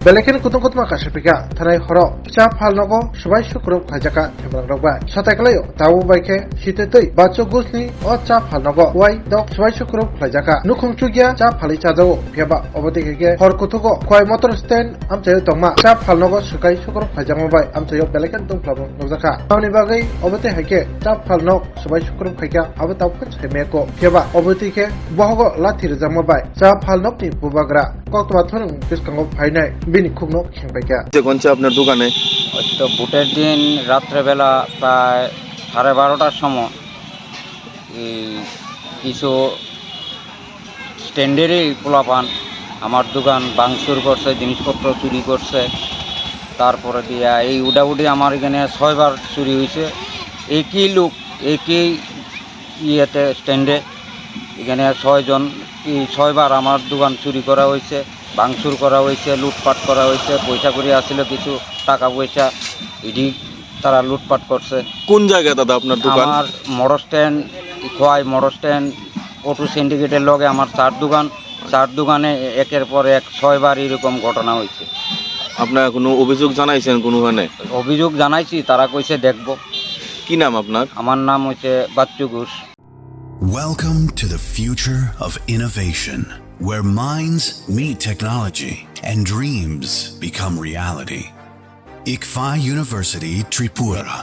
Belekin kutuma kasipika, Tanai Horo, Cha Phalnok, Swbai Sukrub Khlaijakha Themrangrokbai. Satakalayo, Tau Baike, Shitei, Bacho Gusni, or Cha Phalnok, Wai, Dog Swbai Sukrub Khlaijakha, Nukung Chugia, Cha Phalichado, Piaba, Obotike, Horkutugo, Khowai Motorstand, Amtayo Toma, Cha Phalnok, Sukai Sukrub Khlaijakha, Amtayo Belekin Tumplabo, Nozaka. Tony Bagay, Obote Hake, Cha Phalnok, Swbai Sukrub Khlaijakha, Abatapun Hemeko, Piaba, Obotike, Bohogo, Latir Zamabai, Cha Phalnok ni Bubagra, Kokwathun, Piskango Painai, Bini Kugno, Kimbaka. যে কোনছে আপনার দোকানে তো বুটের দিন রাত্রেবেলা প্রায় 12:30টার সময় কিছু স্ট্যান্ডার্ডই পোলাপান আমার দোকান ভাঙচুর করছে, জিনিসপত্র চুরি করছে। তারপরে দিয়া এই উডাউডি আমার এখানে 6বার চুরি হয়েছে। একই লোক একই ইয়েতে স্ট্যান্ডে এখানে 6 জন 6বার আমার দোকান চুরি করা হয়েছে, ভাঙচুর করা হয়েছে, লুটপাট করা হয়েছে। পয়সা করি আসছিল কিছু টাকা পয়সা, এটি তারা লুটপাট করছে। কোন জায়গায় দাদা আপনার দোকান? আমার মোটরস্ট্যান্ড, খোয়াই মোটরস্ট্যান্ড অটো সিন্ডিকেটের লগে আমার 4 দোকান। 4 দোকানে একের পর এক 6বার এরকম ঘটনা হয়েছে। আপনার কোনো অভিযোগ জানাইছেন কোনোখানে? অভিযোগ জানাইছি, তারা কইছে দেখব। কি নাম আপনার? আমার নাম হচ্ছে Bachchu Ghosh. Welcome to the future of innovation, where minds meet technology and dreams become reality. Khowai University, Tripura,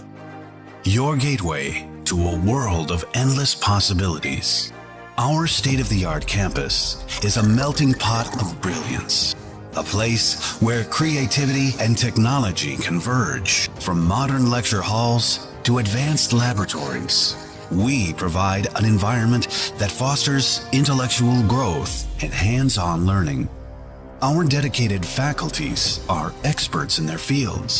your gateway to a world of endless possibilities. Our state-of-the-art campus is a melting pot of brilliance, a place where creativity and technology converge. From modern lecture halls to advanced laboratories, we provide an environment that fosters intellectual growth and hands-on learning. Our dedicated faculties are experts in their fields,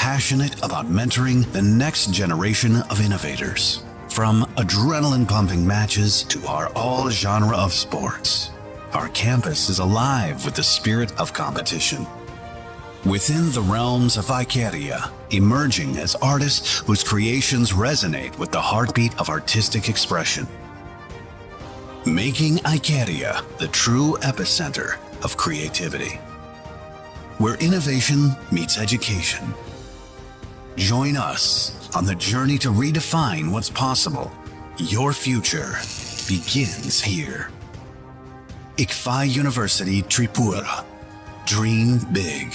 passionate about mentoring the next generation of innovators. From adrenaline-pumping matches to our all-genre of sports, our campus is alive with the spirit of competition. Within the realms of Ikaria, emerging as artists whose creations resonate with the heartbeat of artistic expression. Making Ikaria the true epicenter of creativity, where innovation meets education. Join us on the journey to redefine what's possible. Your future begins here. Khowai University, Tripura. Dream big.